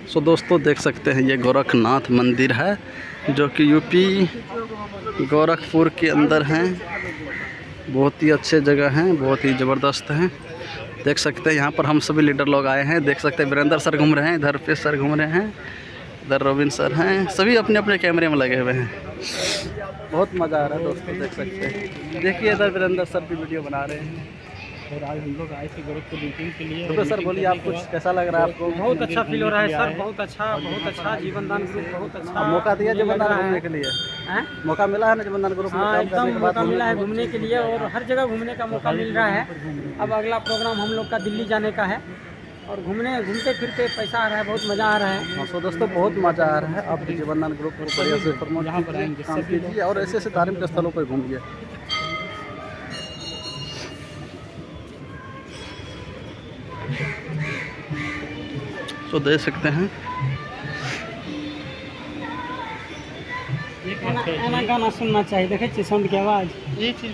सो दोस्तों देख सकते हैं ये गोरखनाथ मंदिर है जो कि यूपी गोरखपुर के अंदर हैं। बहुत ही अच्छे जगह हैं, बहुत ही ज़बरदस्त हैं। देख सकते हैं यहाँ पर हम सभी लीडर लोग आए हैं। देख सकते हैं वीरेंद्र सर घूम रहे हैं, इधर पे सर घूम रहे हैं, इधर रोबिन सर हैं, सभी अपने अपने कैमरे में लगे हुए हैं। बहुत मज़ा आ रहा है दोस्तों, देख सकते हैं। देखिए इधर वीरेंद्र सर भी वीडियो बना रहे हैं। और आज हम लोग आए थे गोरखपुर मीटिंग के लिए। तो सर बोलिए आप कुछ कैसा लग रहा है आपको? बहुत अच्छा फील हो रहा है सर, बहुत अच्छा जीवन दान ग्रुप बहुत अच्छा। मौका दिया जीवन दान घूमने के लिए? मौका मिला है ना जीवन दान ग्रुप में? हाँ एकदम मौका मिला है घूमने के लिए और हर जगह घूमने का मौका मिल रहा है। अब अगला प्रोग्राम हम लोग का दिल्ली जाने का है और घूमते फिरते पैसा आ रहा है, बहुत मज़ा आ रहा है। तो दोस्तों बहुत मज़ा आ रहा है। आप जीवन दान ग्रुप को बढ़िया से प्रमोट काम कीजिए और ऐसे ऐसे धार्मिक स्थलों पर घूमिए। तो देख सकते हैं गाना सुनना चाहिए, देखे साउंड की आवाज़, ये चीज़